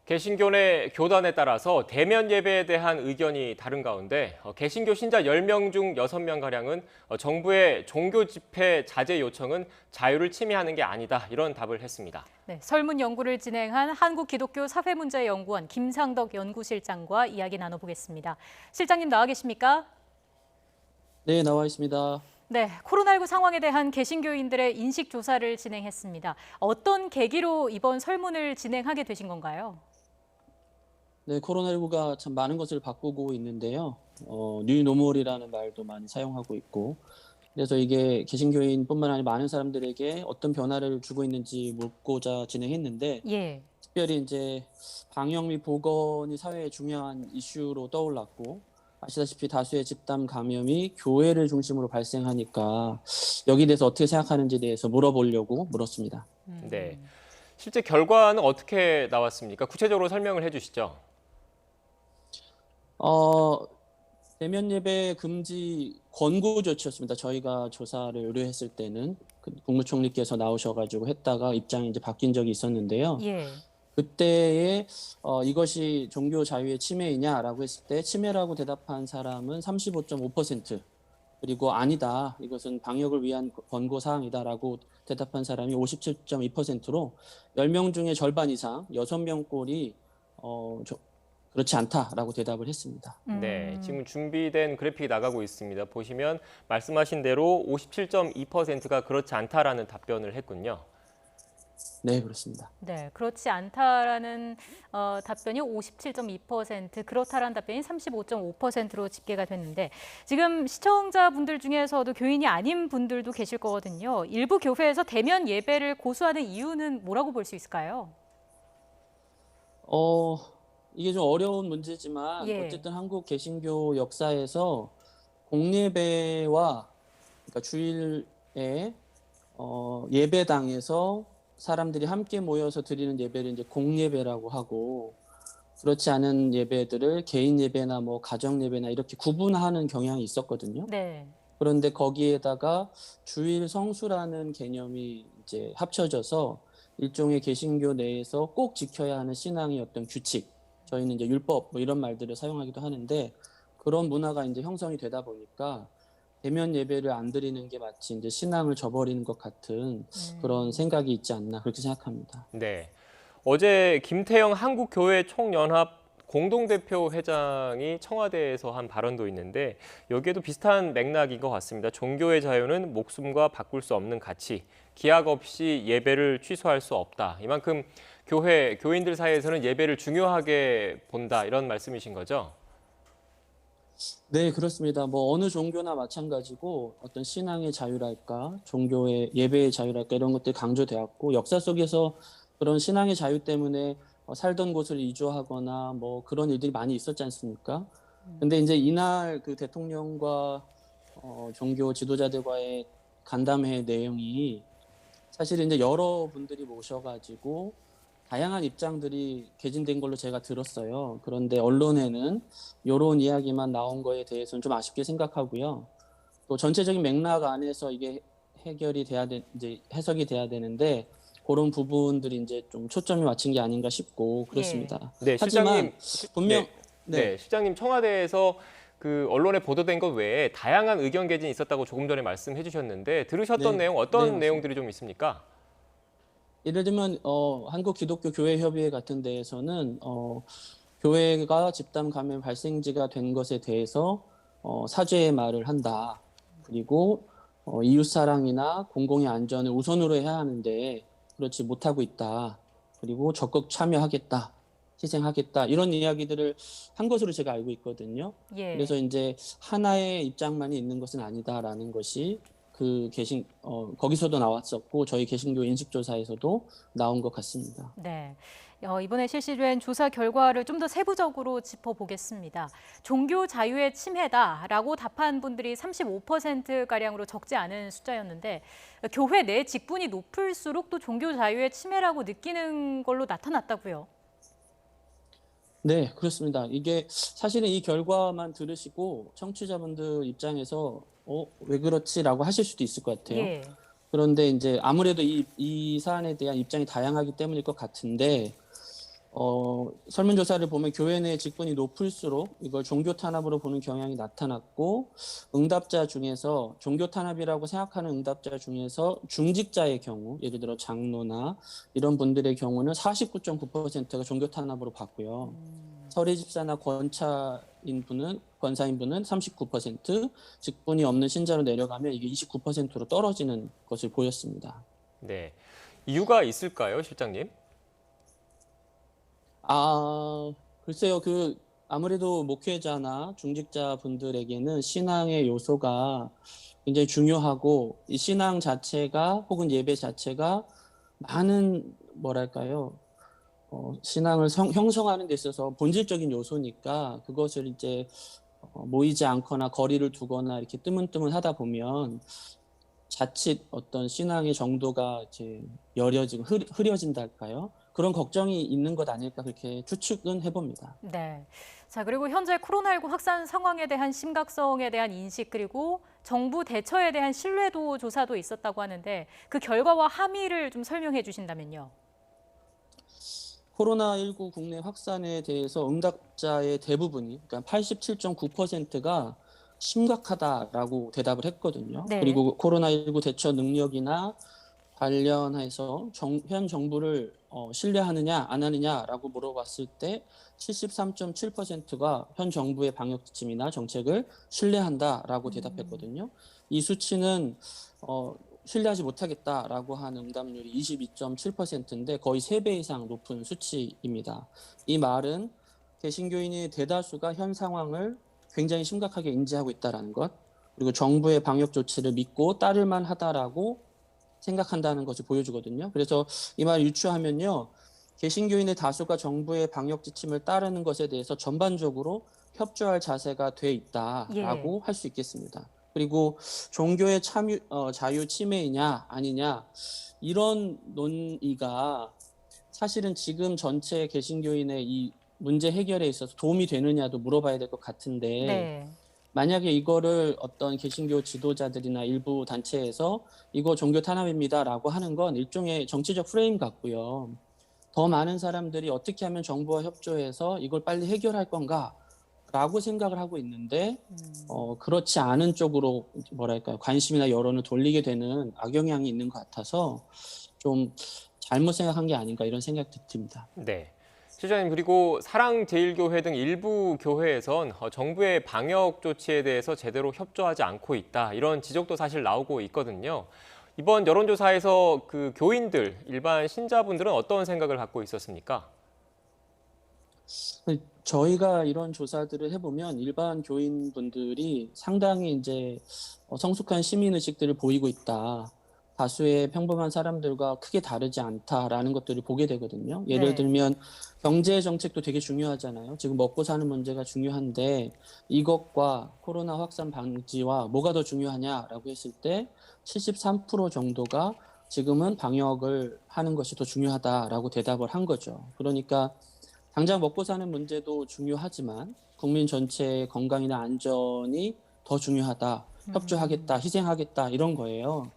개신교 내 교단에 따라서 대면 예배에 대한 의견이 다른 가운데 개신교 신자 10명 중 6명가량은 정부의 종교 집회 자제 요청은 자유를 침해하는 게 아니다, 이런 답을 했습니다. 네, 설문 연구를 진행한 한국기독교사회문제연구원 김상덕 연구실장과 이야기 나눠보겠습니다. 실장님 나와 계십니까? 네, 나와 있습니다. 네, 코로나19 상황에 대한 개신교인들의 인식 조사를 진행했습니다. 어떤 계기로 이번 설문을 진행하게 되신 건가요? 네, 코로나19가 참 많은 것을 바꾸고 있는데요. 뉴노멀이라는 말도 많이 사용하고 있고, 그래서 이게 개신교인뿐만 아니라 많은 사람들에게 어떤 변화를 주고 있는지 묻고자 진행했는데, 예. 특별히 이제 방역 및 보건이 사회의 중요한 이슈로 떠올랐고, 아시다시피 다수의 집단 감염이 교회를 중심으로 발생하니까 여기에 대해서 어떻게 생각하는지에 대해서 물어보려고 물었습니다. 네, 실제 결과는 어떻게 나왔습니까? 구체적으로 설명을 해주시죠. 대면 예배 금지 권고 조치였습니다. 저희가 조사를 의뢰했을 때는 국무총리께서 나오셔가지고 했다가 입장이 이제 바뀐 적이 있었는데요. 예. 그때에 이것이 종교 자유의 침해이냐라고 했을 때 침해라고 대답한 사람은 35.5%, 그리고 아니다, 이것은 방역을 위한 권고 사항이다라고 대답한 사람이 57.2%로 10명 중에 절반 이상 6명꼴이 그렇지 않다라고 대답을 했습니다. 네, 지금 준비된 그래픽이 나가고 있습니다. 보시면 말씀하신 대로 57.2%가 그렇지 않다라는 답변을 했군요. 네, 그렇습니다. 네, 그렇지 않다라는 답변이 57.2%, 그렇다라는 답변이 35.5%로 집계가 됐는데 지금 시청자분들 중에서도 교인이 아닌 분들도 계실 거거든요. 일부 교회에서 대면 예배를 고수하는 이유는 뭐라고 볼 수 있을까요? 이게 좀 어려운 문제지만 예. 어쨌든 한국 개신교 역사에서 공예배와, 그러니까 주일에 예배당에서 사람들이 함께 모여서 드리는 예배를 이제 공예배라고 하고, 그렇지 않은 예배들을 개인 예배나 뭐 가정 예배나 이렇게 구분하는 경향이 있었거든요. 네. 그런데 거기에다가 주일 성수라는 개념이 이제 합쳐져서 일종의 개신교 내에서 꼭 지켜야 하는 신앙의 어떤 규칙, 저희는 이제 율법 뭐 이런 말들을 사용하기도 하는데, 그런 문화가 이제 형성이 되다 보니까 대면 예배를 안 드리는 게 마치 이제 신앙을 저버리는 것 같은 그런 생각이 있지 않나, 그렇게 생각합니다. 네, 어제 김태영 한국교회 총연합 공동대표 회장이 청와대에서 한 발언도 있는데 여기에도 비슷한 맥락인 것 같습니다. 종교의 자유는 목숨과 바꿀 수 없는 가치, 기약 없이 예배를 취소할 수 없다. 이만큼 교인들 사이에서는 예배를 중요하게 본다, 이런 말씀이신 거죠? 네, 그렇습니다. 뭐 어느 종교나 마찬가지고 어떤 신앙의 자유랄까, 종교의 예배의 자유랄까, 이런 것들이 강조되었고, 역사 속에서 그런 신앙의 자유 때문에 살던 곳을 이주하거나 뭐 그런 일들이 많이 있었지 않습니까? 근데 이제 이날 그 대통령과 종교 지도자들과의 간담회 내용이 사실 이제 여러분들이 모셔가지고 다양한 입장들이 개진된 걸로 제가 들었어요. 그런데 언론에는 이런 이야기만 나온 거에 대해서는 좀 아쉽게 생각하고요. 또 전체적인 맥락 안에서 이게 이제 해석이 돼야 되는데, 그런 부분들이 이제 좀 초점이 맞춘 게 아닌가 싶고 그렇습니다. 네, 하지만 분명 네, 실장님, 청와대에서 그 언론에 보도된 것 외에 다양한 의견 개진이 있었다고 조금 전에 말씀해 주셨는데 들으셨던 네, 내용 네, 어떤 맞습니다. 내용들이 좀 있습니까? 예를 들면 한국기독교교회협의회 같은 데에서는 교회가 집단 감염 발생지가 된 것에 대해서 사죄의 말을 한다. 그리고 이웃 사랑이나 공공의 안전을 우선으로 해야 하는데 그렇지 못하고 있다. 그리고 적극 참여하겠다, 희생하겠다, 이런 이야기들을 한 것으로 제가 알고 있거든요. 예. 그래서 이제 하나의 입장만이 있는 것은 아니다라는 것이 거기서도 나왔었고 저희 개신교 인식조사에서도 나온 것 같습니다. 네. 이번에 실시된 조사 결과를 좀 더 세부적으로 짚어보겠습니다. 종교 자유의 침해다라고 답한 분들이 35%가량으로 적지 않은 숫자였는데 교회 내 직분이 높을수록 또 종교 자유의 침해라고 느끼는 걸로 나타났다고요. 네, 그렇습니다. 이게 사실은 이 결과만 들으시고 청취자분들 입장에서 왜 그렇지라고 하실 수도 있을 것 같아요. 예. 그런데 이제 아무래도 이 사안에 대한 입장이 다양하기 때문일 것 같은데, 설문조사를 보면 교회 내 직분이 높을수록 이걸 종교 탄압으로 보는 경향이 나타났고, 응답자 중에서 종교 탄압이라고 생각하는 응답자 중에서 중직자의 경우, 예를 들어 장로나 이런 분들의 경우는 49.9%가 종교 탄압으로 봤고요. 서리 집사나 권사인 분은 39%, 직분이 없는 신자로 내려가면 이게 29%로 떨어지는 것을 보였습니다. 네. 이유가 있을까요, 실장님? 글쎄요. 아무래도 목회자나 중직자 분들에게는 신앙의 요소가 굉장히 중요하고, 이 신앙 자체가 혹은 예배 자체가 많은, 뭐랄까요, 신앙을 형성하는 데 있어서 본질적인 요소니까, 그것을 이제 모이지 않거나 거리를 두거나 이렇게 뜨문뜨문 하다 보면 자칫 어떤 신앙의 정도가 이제 여려지고 흐려진다 할까요? 그런 걱정이 있는 것 아닐까, 그렇게 추측은 해봅니다. 네. 자, 그리고 현재 코로나19 확산 상황에 대한 심각성에 대한 인식, 그리고 정부 대처에 대한 신뢰도 조사도 있었다고 하는데 그 결과와 함의를 좀 설명해 주신다면요. 코로나19 국내 확산에 대해서 응답자의 대부분이, 그러니까 87.9%가 심각하다라고 대답을 했거든요. 네. 그리고 코로나19 대처 능력이나 관련해서 현 정부를 신뢰하느냐 안 하느냐라고 물어봤을 때 73.7%가 현 정부의 방역 지침이나 정책을 신뢰한다라고 대답했거든요. 이 수치는 신뢰하지 못하겠다라고 하는 응답률이 22.7%인데 거의 3배 이상 높은 수치입니다. 이 말은 개신교인의 대다수가 현 상황을 굉장히 심각하게 인지하고 있다는 것, 그리고 정부의 방역 조치를 믿고 따를 만하다라고 생각한다는 것을 보여주거든요. 그래서 이 말을 유추하면요, 개신교인의 다수가 정부의 방역 지침을 따르는 것에 대해서 전반적으로 협조할 자세가 돼 있다라고 할 수 있겠습니다. 그리고 종교의 자유 침해이냐 아니냐, 이런 논의가 사실은 지금 전체 개신교인의 이 문제 해결에 있어서 도움이 되느냐도 물어봐야 될 것 같은데, 네. 만약에 이거를 어떤 개신교 지도자들이나 일부 단체에서 이거 종교 탄압입니다라고 하는 건 일종의 정치적 프레임 같고요. 더 많은 사람들이 어떻게 하면 정부와 협조해서 이걸 빨리 해결할 건가라고 생각을 하고 있는데, 그렇지 않은 쪽으로 뭐랄까요, 관심이나 여론을 돌리게 되는 악영향이 있는 것 같아서 좀 잘못 생각한 게 아닌가, 이런 생각이 듭니다. 네. 실장님, 그리고 사랑제일교회 등 일부 교회에선 정부의 방역 조치에 대해서 제대로 협조하지 않고 있다, 이런 지적도 사실 나오고 있거든요. 이번 여론조사에서 그 교인들, 일반 신자분들은 어떤 생각을 갖고 있었습니까? 저희가 이런 조사들을 해보면 일반 교인분들이 상당히 이제 성숙한 시민의식들을 보이고 있다, 다수의 평범한 사람들과 크게 다르지 않다라는 것들을 보게 되거든요. 예를 네. 들면 경제 정책도 되게 중요하잖아요. 지금 먹고 사는 문제가 중요한데 이것과 코로나 확산 방지와 뭐가 더 중요하냐라고 했을 때 73% 정도가 지금은 방역을 하는 것이 더 중요하다라고 대답을 한 거죠. 그러니까 당장 먹고 사는 문제도 중요하지만 국민 전체의 건강이나 안전이 더 중요하다, 협조하겠다, 희생하겠다, 이런 거예요.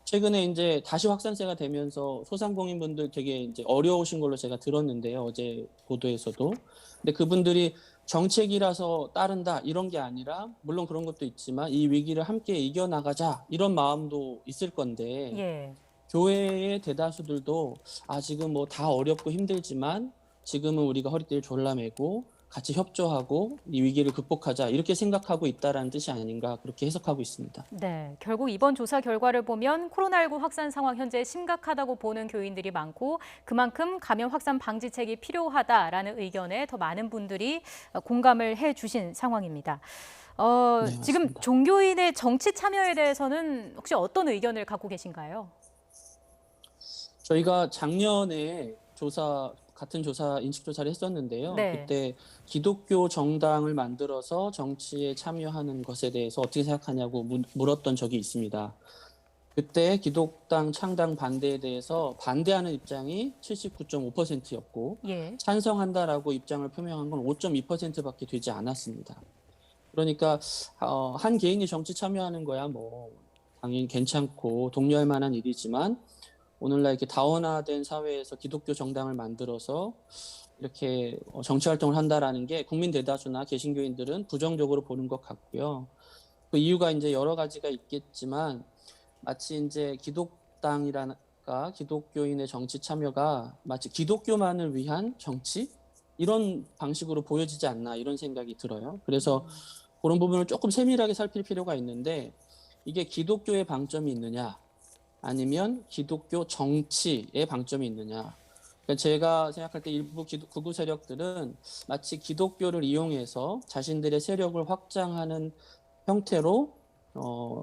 최근에 이제 다시 확산세가 되면서 소상공인분들 되게 이제 어려우신 걸로 제가 들었는데요, 어제 보도에서도. 근데 그분들이 정책이라서 따른다 이런 게 아니라, 물론 그런 것도 있지만 이 위기를 함께 이겨나가자, 이런 마음도 있을 건데, 예. 교회의 대다수들도 지금 뭐 다 어렵고 힘들지만 지금은 우리가 허리띠를 졸라매고 같이 협조하고 이 위기를 극복하자, 이렇게 생각하고 있다라는 뜻이 아닌가, 그렇게 해석하고 있습니다. 네, 결국 이번 조사 결과를 보면 코로나19 확산 상황 현재 심각하다고 보는 교인들이 많고 그만큼 감염 확산 방지책이 필요하다라는 의견에 더 많은 분들이 공감을 해주신 상황입니다. 네, 지금 맞습니다. 종교인의 정치 참여에 대해서는 혹시 어떤 의견을 갖고 계신가요? 저희가 작년에 같은 인식 조사를 했었는데요. 네. 그때 기독교 정당을 만들어서 정치에 참여하는 것에 대해서 어떻게 생각하냐고 물었던 적이 있습니다. 그때 기독당 창당 반대에 대해서 반대하는 입장이 79.5%였고 예. 찬성한다라고 입장을 표명한 건 5.2%밖에 되지 않았습니다. 그러니까 한 개인이 정치 참여하는 거야 뭐 당연히 괜찮고 독려할 만한 일이지만, 오늘날 이렇게 다원화된 사회에서 기독교 정당을 만들어서 이렇게 정치 활동을 한다라는 게 국민 대다수나 개신교인들은 부정적으로 보는 것 같고요. 그 이유가 이제 여러 가지가 있겠지만 마치 이제 기독당이랄까 기독교인의 정치 참여가 마치 기독교만을 위한 정치 이런 방식으로 보여지지 않나 이런 생각이 들어요. 그래서 그런 부분을 조금 세밀하게 살필 필요가 있는데 이게 기독교의 방점이 있느냐 아니면 기독교 정치의 방점이 있느냐. 그러니까 제가 생각할 때 일부 극우 세력들은 마치 기독교를 이용해서 자신들의 세력을 확장하는 형태로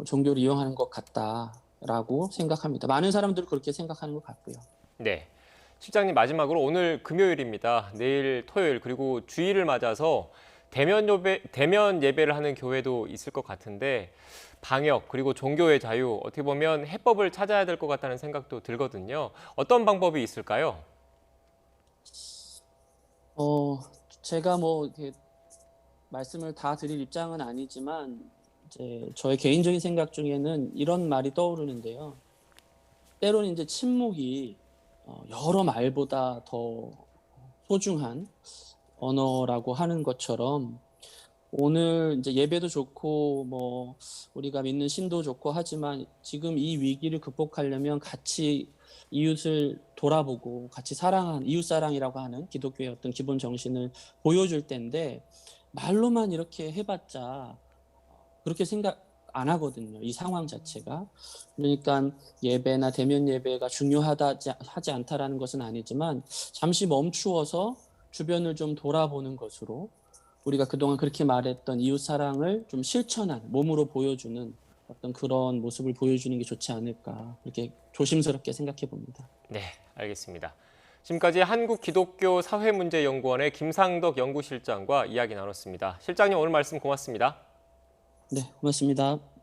종교를 이용하는 것 같다라고 생각합니다. 많은 사람들이 그렇게 생각하는 것 같고요. 네. 실장님 마지막으로 오늘 금요일입니다. 내일 토요일 그리고 주일을 맞아서 대면 예배를 하는 교회도 있을 것 같은데 방역 그리고 종교의 자유 어떻게 보면 해법을 찾아야 될 것 같다는 생각도 들거든요. 어떤 방법이 있을까요? 제가 뭐 이렇게 말씀을 다 드릴 입장은 아니지만 이제 저의 개인적인 생각 중에는 이런 말이 떠오르는데요. 때로는 이제 침묵이 여러 말보다 더 소중한 언어라고 하는 것처럼 오늘 이제 예배도 좋고 뭐 우리가 믿는 신도 좋고 하지만 지금 이 위기를 극복하려면 같이 이웃을 돌아보고 같이 사랑하는 이웃 사랑이라고 하는 기독교의 어떤 기본 정신을 보여줄 때인데 말로만 이렇게 해봤자 그렇게 생각 안 하거든요. 이 상황 자체가. 그러니까 예배나 대면 예배가 하지 않다라는 것은 아니지만 잠시 멈추어서 주변을 좀 돌아보는 것으로 우리가 그동안 그렇게 말했던 이웃 사랑을 좀 실천하는 몸으로 보여주는 어떤 그런 모습을 보여주는 게 좋지 않을까 그렇게 조심스럽게 생각해 봅니다. 네, 알겠습니다. 지금까지 한국기독교사회문제연구원의 김상덕 연구실장과 이야기 나눴습니다. 실장님 오늘 말씀 고맙습니다. 네, 고맙습니다.